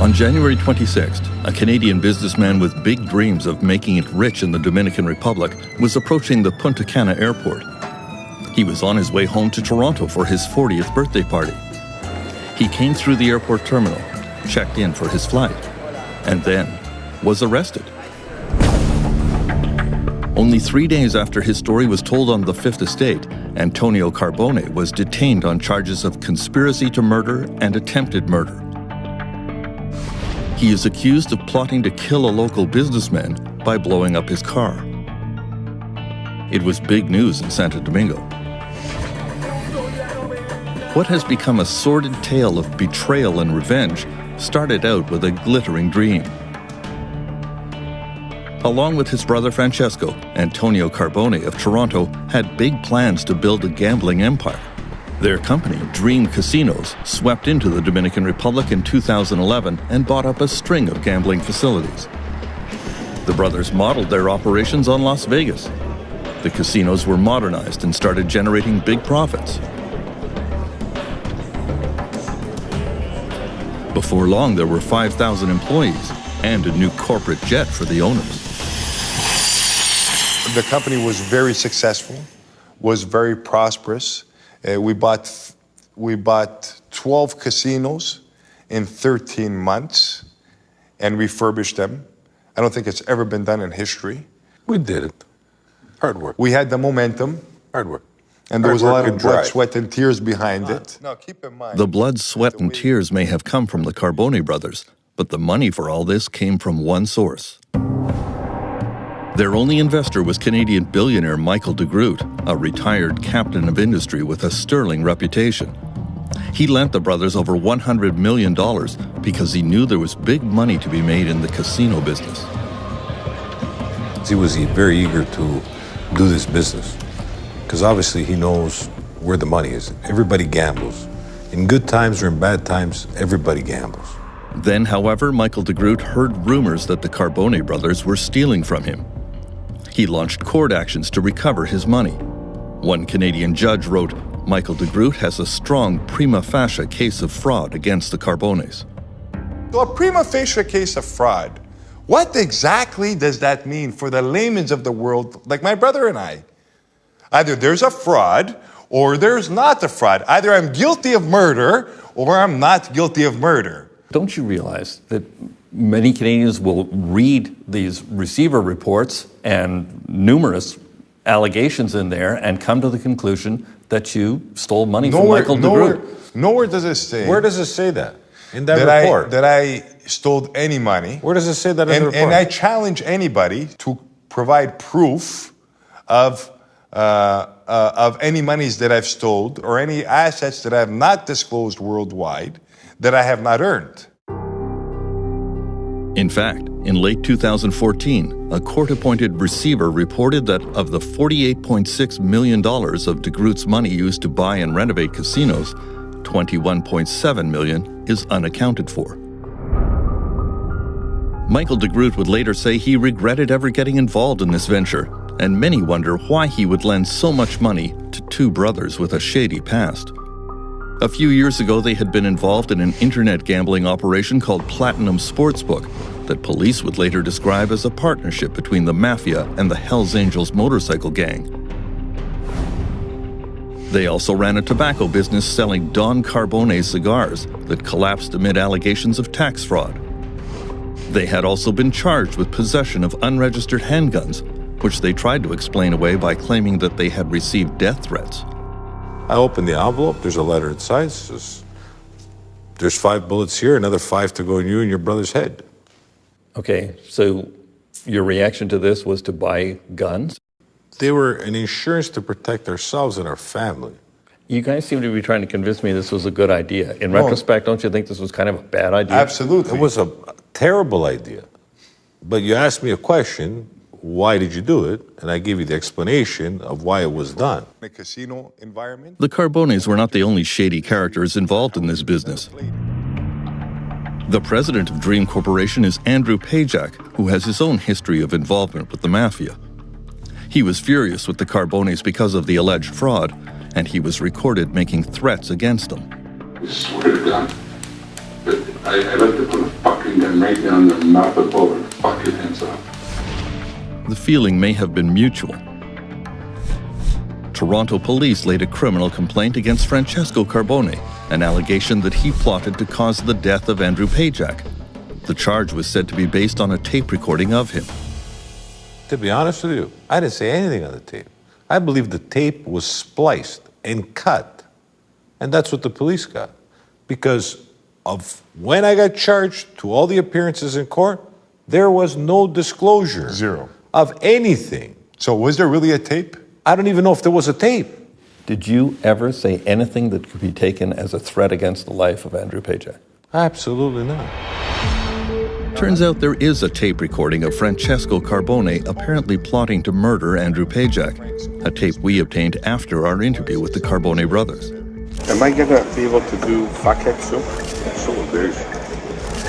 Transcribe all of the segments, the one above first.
On January 26th, a Canadian businessman with big dreams of making it rich in the Dominican Republic was approaching the Punta Cana airport. He was on his way home to Toronto for his 40th birthday party. He came through the airport terminal, checked in for his flight, and then was arrested. Only 3 days after his story was told on the Fifth Estate, Antonio Carbone was detained on charges of conspiracy to murder and attempted murder. He is accused of plotting to kill a local businessman by blowing up his car. It was big news in Santo Domingo. What has become a sordid tale of betrayal and revenge started out with a glittering dream. Along with his brother Francesco, Antonio Carbone of Toronto had big plans to build a gambling empire. Their company, Dream Casinos, swept into the Dominican Republic in 2011 and bought up a string of gambling facilities. The brothers modeled their operations on Las Vegas. The casinos were modernized and started generating big profits. Before long, there were 5,000 employees and a new corporate jet for the owners. The company was very successful, was very prosperous. We bought 12 casinos in 13 months and refurbished them. I don't think it's ever been done in history. We did it. Hard work. We had the momentum. Hard work. And there was a lot of blood, sweat, and tears behind it. Now, keep in mind, the blood, sweat, and tears may have come from the Carbone brothers, but the money for all this came from one source. Their only investor was Canadian billionaire Michael de Groot, a retired captain of industry with a sterling reputation. He lent the brothers over $100 million because he knew there was big money to be made in the casino business. He was very eager to do this business because obviously he knows where the money is. Everybody gambles. In good times or in bad times, everybody gambles. Then, however, Michael de Groot heard rumors that the Carbone brothers were stealing from him. He launched court actions to recover his money. One Canadian judge wrote, Michael de Groot has a strong prima facie case of fraud against the Carbones. So a prima facie case of fraud, what exactly does that mean for the laymen of the world, like my brother and I? Either there's a fraud or there's not a fraud. Either I'm guilty of murder or I'm not guilty of murder. Don't you realize that many Canadians will read these receiver reports and numerous allegations in there and come to the conclusion that you stole money from Michael de Groot? Nowhere does it say. Where does it say that? In that report? That I stole any money. Where does it say that in the report? And I challenge anybody to provide proof of any monies that I've stole or any assets that I have not disclosed worldwide that I have not earned. In fact, in late 2014, a court-appointed receiver reported that of the $48.6 million of de Groot's money used to buy and renovate casinos, $21.7 million is unaccounted for. Michael de Groot would later say he regretted ever getting involved in this venture, and many wonder why he would lend so much money to two brothers with a shady past. A few years ago, they had been involved in an internet gambling operation called Platinum Sportsbook that police would later describe as a partnership between the mafia and the Hells Angels motorcycle gang. They also ran a tobacco business selling Don Carbone cigars that collapsed amid allegations of tax fraud. They had also been charged with possession of unregistered handguns, which they tried to explain away by claiming that they had received death threats. I opened the envelope, there's a letter inside, it says, there's 5 bullets here, another 5 to go in you and your brother's head. Okay, so your reaction to this was to buy guns? They were an insurance to protect ourselves and our family. You guys seem to be trying to convince me this was a good idea. In retrospect, don't you think this was kind of a bad idea? Absolutely. It was a terrible idea. But you asked me a question, why did you do it? And I gave you the explanation of why it was done. The casino environment. The Carbones were not the only shady characters involved in this business. The president of Dream Corporation is Andrew Pajak, who has his own history of involvement with the mafia. He was furious with the Carbones because of the alleged fraud, and he was recorded making threats against them. I swear to God, But I like to put a fucking gun right down their mouth and pull their fucking heads off. The feeling may have been mutual. Toronto police laid a criminal complaint against Francesco Carbone, an allegation that he plotted to cause the death of Andrew Pajak. The charge was said to be based on a tape recording of him. To be honest with you, I didn't say anything on the tape. I believe the tape was spliced and cut. And that's what the police got. Because of when I got charged to all the appearances in court, there was no disclosure. Zero. Of anything. So was there really a tape? I don't even know if there was a tape. Did you ever say anything that could be taken as a threat against the life of Andrew Pajak? Absolutely not. Turns out there is a tape recording of Francesco Carbone apparently plotting to murder Andrew Pajak, a tape we obtained after our interview with the Carbone brothers. Am I gonna be able to do fuckhead soon? So very.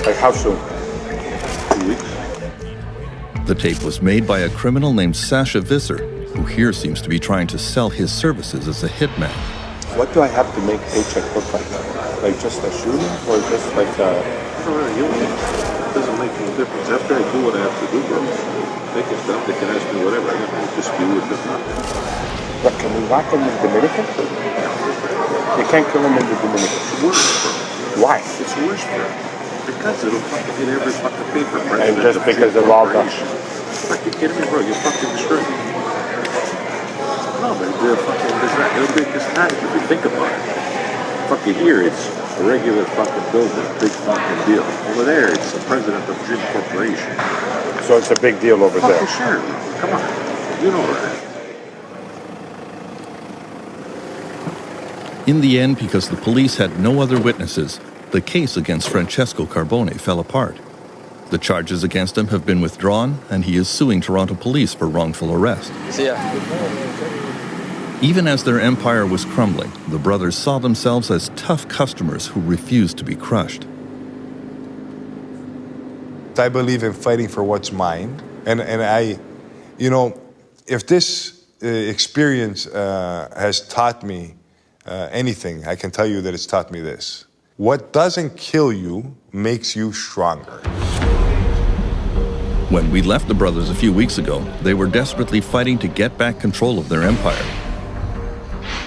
Like how soon? 2 weeks. The tape was made by a criminal named Sasha Visser, who here seems to be trying to sell his services as a hitman. What do I have to make paycheck look like? Like just a shooting or just like a... It doesn't make any difference. After I do what I have to do, bro, they can stop, they can ask me whatever. I got no dispute with them. What, can we whack him in the Dominican? You can't kill him in the Dominican. It's worse, bro. Why? It's worse, bro. Because it'll fucking hit every fucking paper. And just because of all the... Fuck, you kidding me, bro? You're fucking destroyed. No, but it'll be this time if you think about it. Fucking here, it's a regular fucking building, big fucking deal. Over there, it's the president of Dream Corporation. So it's a big deal over there. Fucking sure, bro. Come on. You know that. In the end, because the police had no other witnesses, the case against Francesco Carbone fell apart. The charges against him have been withdrawn, and he is suing Toronto police for wrongful arrest. Even as their empire was crumbling, the brothers saw themselves as tough customers who refused to be crushed. I believe in fighting for what's mine. And I, you know, if this experience has taught me anything, I can tell you that it's taught me this. What doesn't kill you makes you stronger. When we left the brothers a few weeks ago, they were desperately fighting to get back control of their empire.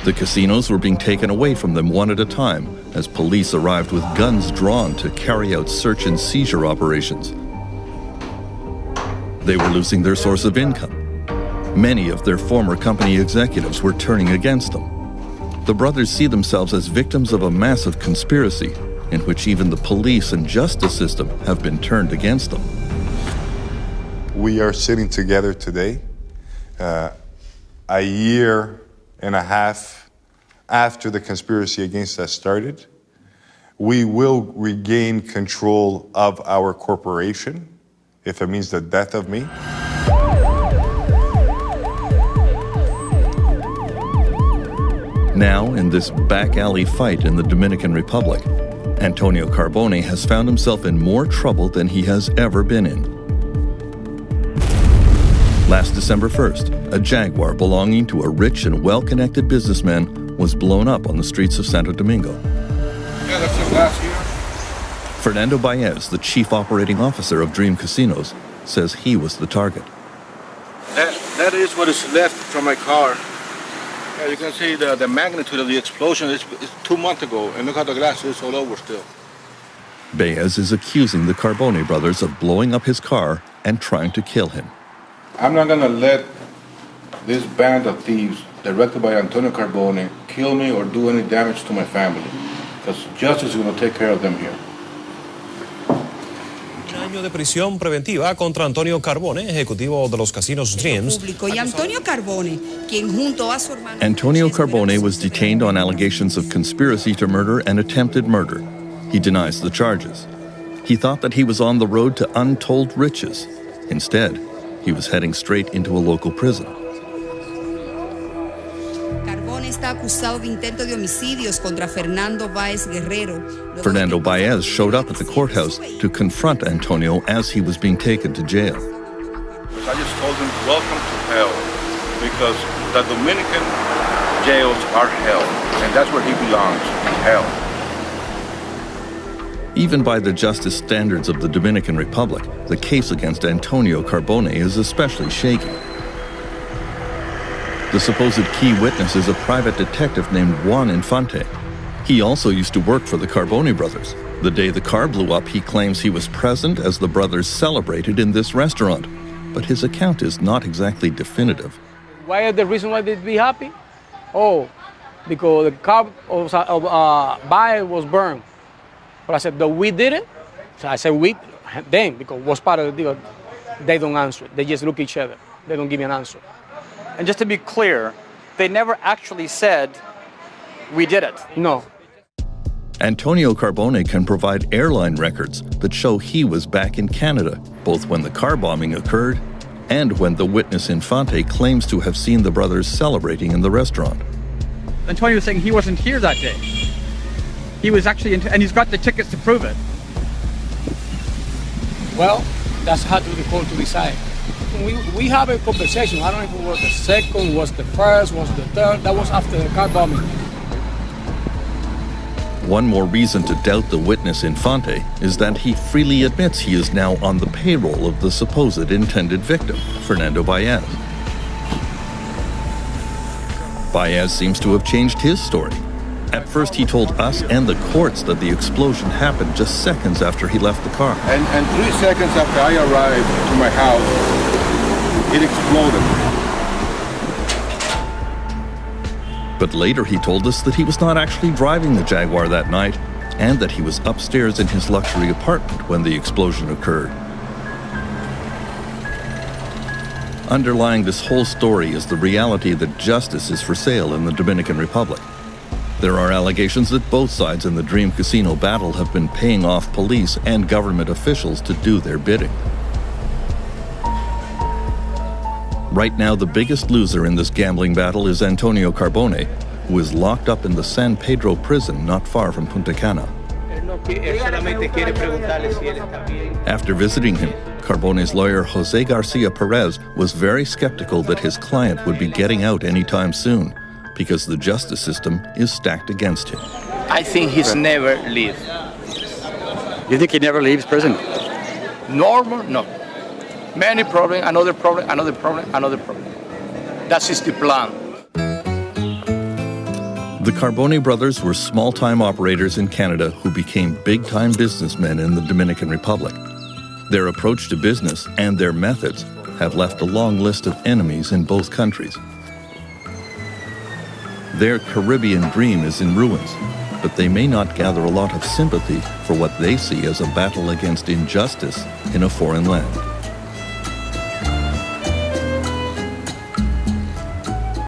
The casinos were being taken away from them one at a time as police arrived with guns drawn to carry out search and seizure operations. They were losing their source of income. Many of their former company executives were turning against them. The brothers see themselves as victims of a massive conspiracy in which even the police and justice system have been turned against them. We are sitting together today, a year and a half after the conspiracy against us started. We will regain control of our corporation, if it means the death of me. Now, in this back alley fight in the Dominican Republic, Antonio Carbone has found himself in more trouble than he has ever been in. Last December 1st, a Jaguar belonging to a rich and well-connected businessman was blown up on the streets of Santo Domingo. Yeah, that's just last year. Fernando Baez, the chief operating officer of Dream Casinos, says he was the target. That is what is left from my car. Yeah, you can see the magnitude of the explosion is 2 months ago, and look how the glass is all over still. Baez is accusing the Carbone brothers of blowing up his car and trying to kill him. I'm not gonna let this band of thieves, directed by Antonio Carbone, kill me or do any damage to my family, because justice is gonna take care of them here. Un año de prisión preventiva contra Antonio Carbone, ejecutivo de los casinos Dreams. Y Antonio Carbone, quien junto a su hermano Antonio Carbone was detained on allegations of conspiracy to murder and attempted murder. He denies the charges. He thought that he was on the road to untold riches. Instead, he was heading straight into a local prison. Carbone está acusado de intento de homicidios contra Fernando Baez Guerrero. Fernando Baez showed up at the courthouse to confront Antonio as he was being taken to jail. I just told him, welcome to hell, because the Dominican jails are hell, and that's where he belongs, in hell. Even by the justice standards of the Dominican Republic, the case against Antonio Carbone is especially shaky. The supposed key witness is a private detective named Juan Infante. He also used to work for the Carbone brothers. The day the car blew up, he claims he was present as the brothers celebrated in this restaurant. But his account is not exactly definitive. Why is the reason why they'd be happy? Oh, because the car buyer was burned. But I said, the we did it? So I said, we, them, because it was part of the deal. They don't answer. They just look at each other. They don't give me an answer. And just to be clear, they never actually said, we did it. No. Antonio Carbone can provide airline records that show he was back in Canada, both when the car bombing occurred and when the witness Infante claims to have seen the brothers celebrating in the restaurant. Antonio was saying he wasn't here that day. He was actually, and he's got the tickets to prove it. Well, that's hard to the court to decide. We have a conversation. I don't know if it was the second, was the first, was the third. That was after the car bombing. One more reason to doubt the witness Infante is that he freely admits he is now on the payroll of the supposed intended victim, Fernando Baez. Baez seems to have changed his story. At first, he told us and the courts that the explosion happened just seconds after he left the car. And 3 seconds after I arrived to my house, it exploded. But later he told us that he was not actually driving the Jaguar that night and that he was upstairs in his luxury apartment when the explosion occurred. Underlying this whole story is the reality that justice is for sale in the Dominican Republic. There are allegations that both sides in the Dream Casino battle have been paying off police and government officials to do their bidding. Right now, the biggest loser in this gambling battle is Antonio Carbone, who is locked up in the San Pedro prison not far from Punta Cana. After visiting him, Carbone's lawyer Jose Garcia Perez was very skeptical that his client would be getting out anytime soon, because the justice system is stacked against him. I think he's never leave. You think he never leaves prison? Normal? No. Many problem, another problem, another problem, another problem. That is the plan. The Carbone brothers were small-time operators in Canada who became big-time businessmen in the Dominican Republic. Their approach to business and their methods have left a long list of enemies in both countries. Their Caribbean dream is in ruins, but they may not gather a lot of sympathy for what they see as a battle against injustice in a foreign land.